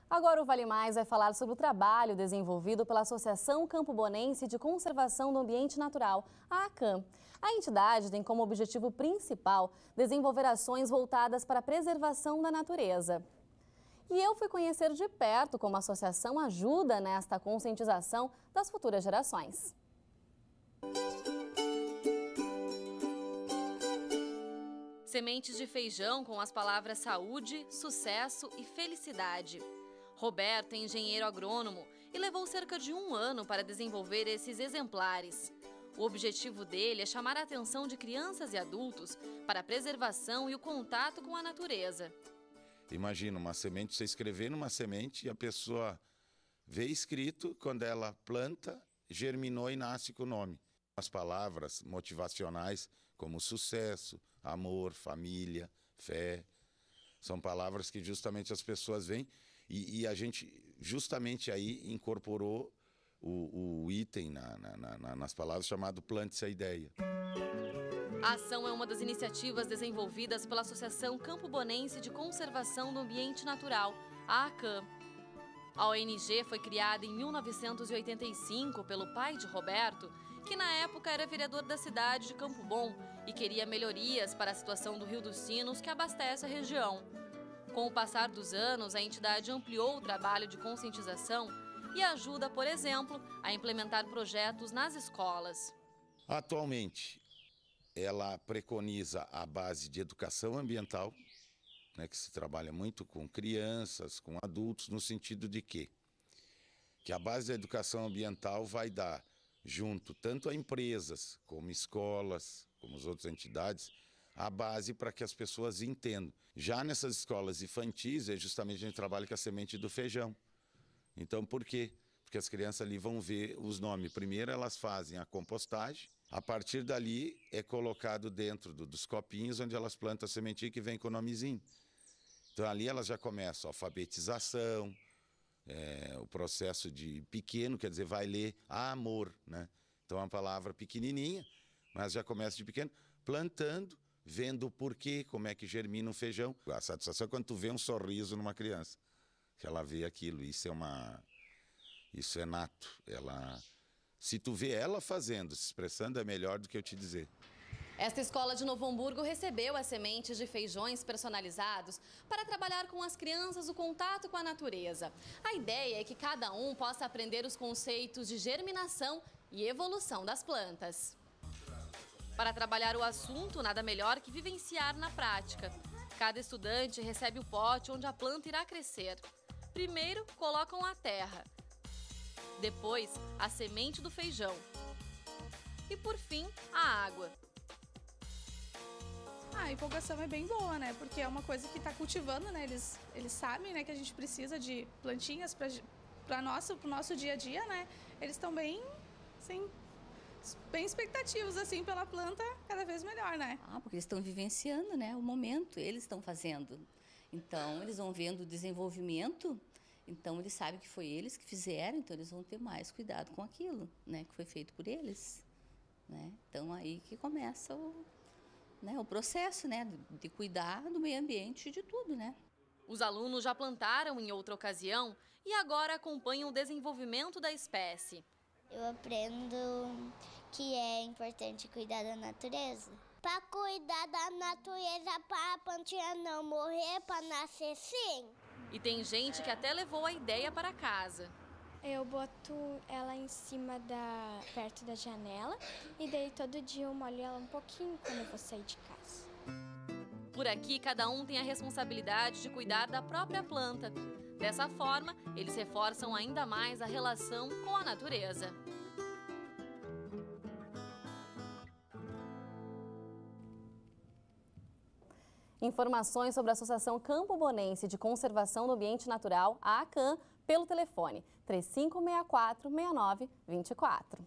Agora o Vale Mais vai falar sobre o trabalho desenvolvido pela Associação Campobonense de Conservação do Ambiente Natural, a ACAM. A entidade tem como objetivo principal desenvolver ações voltadas para a preservação da natureza. E eu fui conhecer de perto como a associação ajuda nesta conscientização das futuras gerações. Sementes de feijão com as palavras saúde, sucesso e felicidade. Roberto é engenheiro agrônomo e levou cerca de 1 ano para desenvolver esses exemplares. O objetivo dele é chamar a atenção de crianças e adultos para a preservação e o contato com a natureza. Imagina uma semente, você escrever numa semente e a pessoa vê escrito, quando ela planta, germinou e nasce com o nome. As palavras motivacionais como sucesso, amor, família, fé, são palavras que justamente as pessoas veem e a gente justamente aí incorporou o item nas palavras chamado Plante-se a Ideia. A ação é uma das iniciativas desenvolvidas pela Associação Campobonense de Conservação do Ambiente Natural, a ACAM. A ONG foi criada em 1985 pelo pai de Roberto, que na época era vereador da cidade de Campo Bom e queria melhorias para a situação do Rio dos Sinos, que abastece a região. Com o passar dos anos, a entidade ampliou o trabalho de conscientização e ajuda, por exemplo, a implementar projetos nas escolas. Atualmente, ela preconiza a base de educação ambiental, né, que se trabalha muito com crianças, com adultos, no sentido de que a base da educação ambiental vai dar, junto tanto a empresas, como escolas, como as outras entidades, a base para que as pessoas entendam. Já nessas escolas infantis, é justamente a gente trabalha com a semente do feijão. Então, por quê? Porque as crianças ali vão ver os nomes. Primeiro elas fazem a compostagem, a partir dali é colocado dentro dos copinhos onde elas plantam a sementinha que vem com o nomezinho. Então ali elas já começam a alfabetização, o processo de pequeno, quer dizer, vai ler amor, né? Então é uma palavra pequenininha, mas já começa de pequeno, plantando, vendo o porquê, como é que germina um feijão. A satisfação é quando tu vê um sorriso numa criança, que ela vê aquilo, isso é nato. Se tu vê ela fazendo, se expressando, é melhor do que eu te dizer. Esta escola de Novo Hamburgo recebeu as sementes de feijões personalizados para trabalhar com as crianças o contato com a natureza. A ideia é que cada um possa aprender os conceitos de germinação e evolução das plantas. Para trabalhar o assunto, nada melhor que vivenciar na prática. Cada estudante recebe o pote onde a planta irá crescer. Primeiro, colocam a terra. Depois, a semente do feijão. E por fim, a água. A empolgação é bem boa, né? Porque é uma coisa que está cultivando, né? Eles sabem, né, que a gente precisa de plantinhas para o nosso dia a dia, né? Eles estão bem, assim, bem expectativos, assim, pela planta cada vez melhor, né? Porque eles estão vivenciando, né? O momento, eles estão fazendo. Então, eles vão vendo o desenvolvimento, então eles sabem que foi eles que fizeram, então eles vão ter mais cuidado com aquilo, né? Que foi feito por eles, né? Então, aí que começa o processo, né, de cuidar do meio ambiente e de tudo, né? Os alunos já plantaram em outra ocasião e agora acompanham o desenvolvimento da espécie. Eu aprendo que é importante cuidar da natureza. Para cuidar da natureza, para a plantinha não morrer, para nascer sim. E tem gente que até levou a ideia para casa. Eu boto ela em cima perto da janela e daí todo dia eu molho ela um pouquinho quando eu vou sair de casa. Por aqui, cada um tem a responsabilidade de cuidar da própria planta. Dessa forma, eles reforçam ainda mais a relação com a natureza. Informações sobre a Associação Campobonense de Conservação do Ambiente Natural, a ACAM, pelo telefone 3564-6924.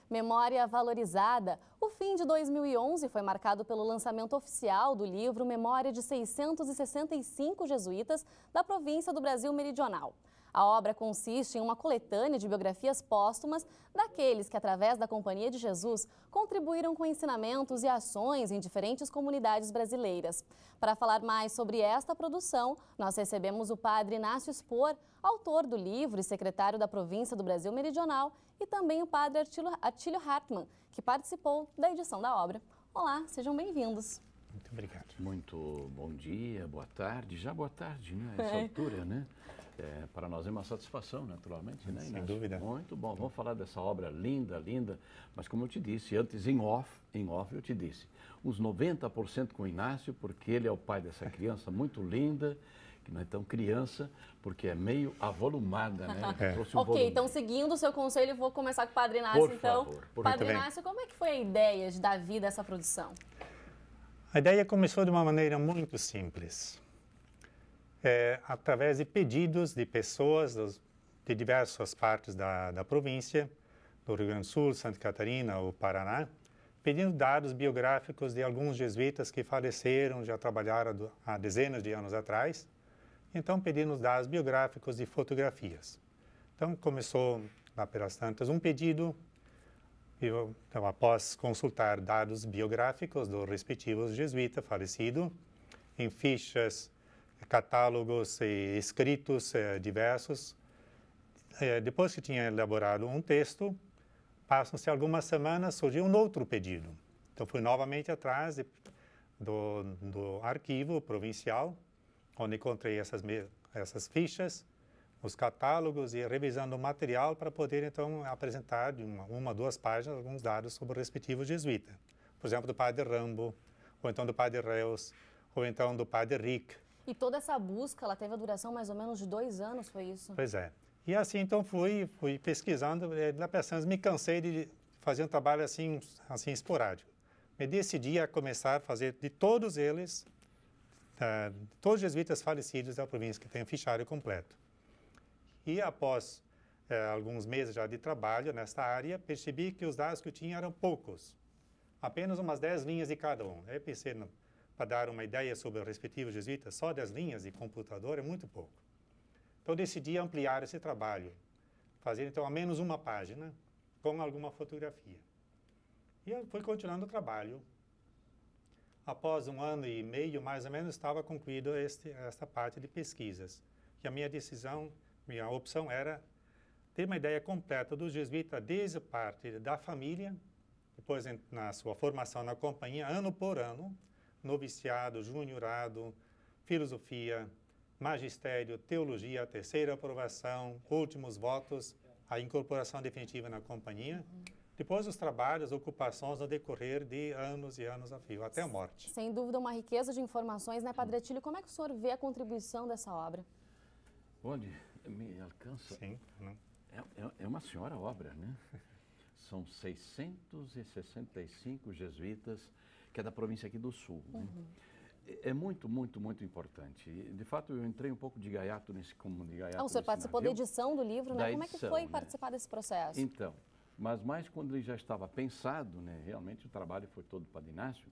Memória valorizada. O fim de 2011 foi marcado pelo lançamento oficial do livro Memória de 665 Jesuítas da província do Brasil Meridional. A obra consiste em uma coletânea de biografias póstumas daqueles que, através da Companhia de Jesus, contribuíram com ensinamentos e ações em diferentes comunidades brasileiras. Para falar mais sobre esta produção, nós recebemos o padre Inácio Spor, autor do livro e secretário da província do Brasil Meridional, e também o padre Atílio Hartmann, que participou da edição da obra. Olá, sejam bem-vindos. Muito obrigado. Muito bom dia, boa tarde. Já boa tarde, né? Essa altura, né? Para nós é uma satisfação, naturalmente, né, Sem dúvida. Muito bom. Vamos falar dessa obra linda, linda. Mas como eu te disse antes, em off eu te disse, uns 90% com o Inácio, porque ele é o pai dessa criança muito linda, que não é tão criança, porque é meio avolumada, né? Ok, então seguindo o seu conselho, vou começar com o padre Inácio, então. Por favor. Padre Inácio, como é que foi a ideia de dar vida a essa produção? A ideia começou de uma maneira muito simples. Através de pedidos de pessoas de diversas partes da província, do Rio Grande do Sul, Santa Catarina ou Paraná, pedindo dados biográficos de alguns jesuítas que faleceram, já trabalharam há dezenas de anos atrás. Então, pedindo dados biográficos e fotografias. Então, começou lá pelas tantas um pedido. Então, após consultar dados biográficos do respectivo jesuíta falecido, em fichas, catálogos e escritos diversos. Depois que tinha elaborado um texto, passam-se algumas semanas, surgiu um outro pedido. Então, fui novamente atrás do arquivo provincial, onde encontrei essas fichas, os catálogos e revisando o material para poder, então, apresentar de uma, 2 páginas alguns dados sobre o respectivo jesuíta. Por exemplo, do padre Rambo, ou então do padre Reus, ou então do padre Rick. E toda essa busca, ela teve a duração mais ou menos de 2 anos, foi isso? Pois é. E assim, então, fui pesquisando, me cansei de fazer um trabalho assim esporádico. Me decidi a começar a fazer de todos eles, todos os jesuítas falecidos da província, que tem o fichário completo. E após alguns meses já de trabalho nesta área, percebi que os dados que eu tinha eram poucos. Apenas umas 10 linhas de cada um. Aí pensei, para dar uma ideia sobre o respectivo jesuíta, só 10 linhas de computador é muito pouco. Então, decidi ampliar esse trabalho, fazer, então, ao menos uma página com alguma fotografia. E eu fui continuando o trabalho. Após 1 ano e meio, mais ou menos, estava concluído esta parte de pesquisas. E a minha opção era ter uma ideia completa do jesuíta desde a parte da família, depois na sua formação na companhia, ano por ano, noviciado, juniorado, filosofia, magistério, teologia, terceira aprovação, últimos votos, a incorporação definitiva na companhia. Depois os trabalhos, ocupações no decorrer de anos e anos a fio, até a morte. Sem dúvida, uma riqueza de informações, né, Padre Atílio? Como é que o senhor vê a contribuição dessa obra? Onde me alcança? Sim. É uma senhora obra, né? São 665 jesuítas, que é da província aqui do Sul. Né? É muito, muito, muito importante. De fato, eu entrei um pouco de gaiato nesse comum de gaiato. O senhor participou da edição do livro, né? Como é que foi participar desse processo? Então, mas mais quando ele já estava pensado, né? Realmente o trabalho foi todo para Inácio.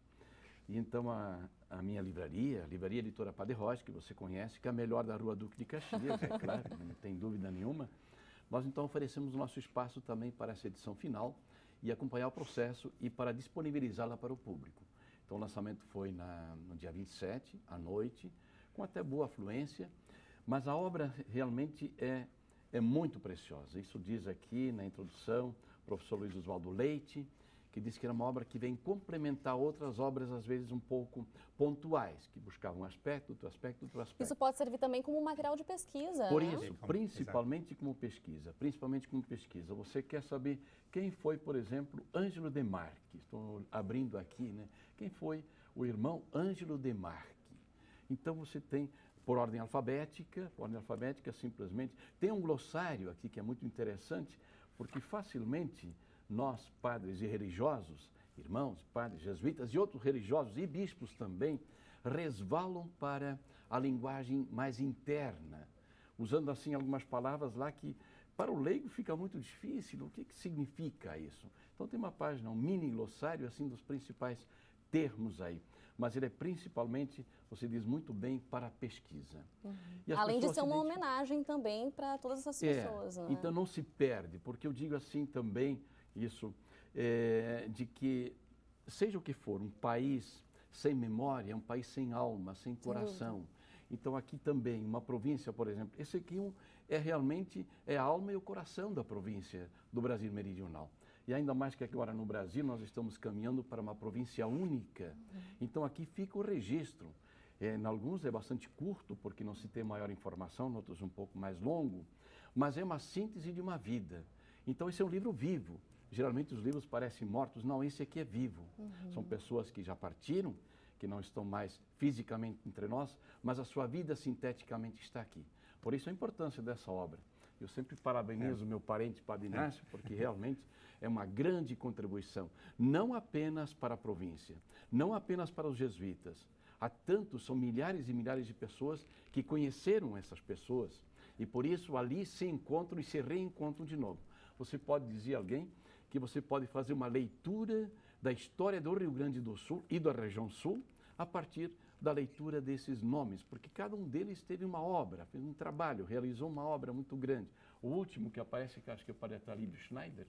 E então a minha livraria, a Livraria Editora Padre Rocha, que você conhece, que é a melhor da Rua Duque de Caxias, é claro, não tem dúvida nenhuma. Nós então oferecemos o nosso espaço também para essa edição final e acompanhar o processo e para disponibilizá-la para o público. Então o lançamento foi no dia 27, à noite, com até boa afluência, mas a obra realmente é muito preciosa. Isso diz aqui na introdução o professor Luiz Oswaldo Leite, que disse que era uma obra que vem complementar outras obras, às vezes um pouco pontuais, que buscavam um aspecto, outro aspecto, outro aspecto. Isso pode servir também como material de pesquisa, Por né? isso, principalmente como pesquisa, Você quer saber quem foi, por exemplo, Ângelo Demarque? Estou abrindo aqui, né? Quem foi o irmão Ângelo Demarque? Então você tem, por ordem alfabética simplesmente, tem um glossário aqui que é muito interessante, porque facilmente nós, padres e religiosos, irmãos, padres, jesuítas e outros religiosos e bispos também, resvalam para a linguagem mais interna, usando assim algumas palavras lá que para o leigo fica muito difícil. O que significa isso? Então tem uma página, um mini glossário assim dos principais termos aí. mas ele é principalmente, você diz muito bem, para a pesquisa. E as Além de pessoas ser uma se homenagem também para todas essas pessoas. Né? Então não se perde, porque eu digo assim também, isso, de que, seja o que for, um país sem memória é um país sem alma, sem coração. Então aqui também, uma província, por exemplo, esse aqui realmente é a alma e o coração da província do Brasil Meridional. E ainda mais que agora no Brasil nós estamos caminhando para uma província única. Então aqui fica o registro. Em alguns é bastante curto, porque não se tem maior informação, em outros um pouco mais longo, mas é uma síntese de uma vida. Então esse é um livro vivo. Geralmente os livros parecem mortos, não, esse aqui é vivo. São pessoas que já partiram, que não estão mais fisicamente entre nós, mas a sua vida sinteticamente está aqui. Por isso a importância dessa obra. Eu sempre parabenizo o meu parente Padre Inácio, porque realmente é uma grande contribuição, não apenas para a província, não apenas para os jesuítas. Há tantos, são milhares e milhares de pessoas que conheceram essas pessoas e por isso ali se encontram e se reencontram de novo. Você pode dizer a alguém que você pode fazer uma leitura da história do Rio Grande do Sul e da região sul a partir da leitura desses nomes, porque cada um deles teve uma obra, fez um trabalho, realizou uma obra muito grande. O último que aparece, que acho que é o Padre Atalíbio Schneider,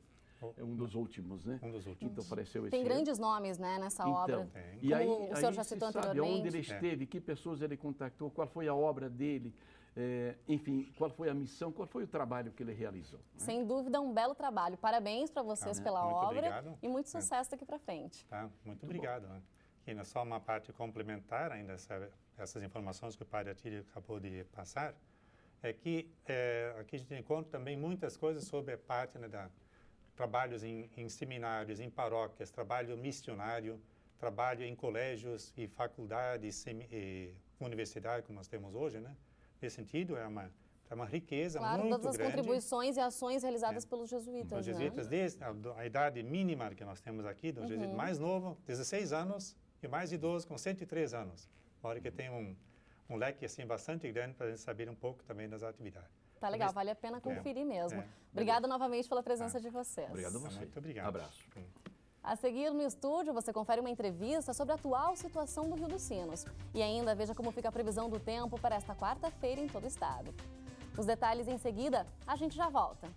é um dos últimos, né? Um dos últimos. Então apareceu esse Tem grandes nomes, né, nessa obra. E aí, o senhor já citou sabe anteriormente. onde ele esteve, que pessoas ele contactou, qual foi a obra dele, enfim, qual foi a missão, qual foi o trabalho que ele realizou. Né? Sem dúvida, um belo trabalho. Parabéns para vocês pela muito obra obrigado. e muito sucesso daqui para frente. Tá, muito obrigado. Né? E ainda só uma parte complementar ainda essas informações que o Padre Atílio acabou de passar, é que aqui a gente encontra também muitas coisas sobre a parte, né, trabalhos em seminários, em paróquias, trabalho missionário, trabalho em colégios e faculdades e universidades, como nós temos hoje, né? Nesse sentido, é uma riqueza muito grande. Todas as contribuições e ações realizadas pelos jesuítas. Os jesuítas, desde a idade mínima que nós temos aqui, do jesuíta mais novo, 16 anos, e mais idoso, com 103 anos. Fora que tem um leque assim, bastante grande para a gente saber um pouco também das atividades. Tá legal, vale a pena conferir mesmo. Obrigada novamente pela presença de vocês. Obrigado a você. Muito obrigado. Abraço. A seguir no estúdio, você confere uma entrevista sobre a atual situação do Rio dos Sinos. E ainda veja como fica a previsão do tempo para esta quarta-feira em todo o estado. Os detalhes em seguida, a gente já volta.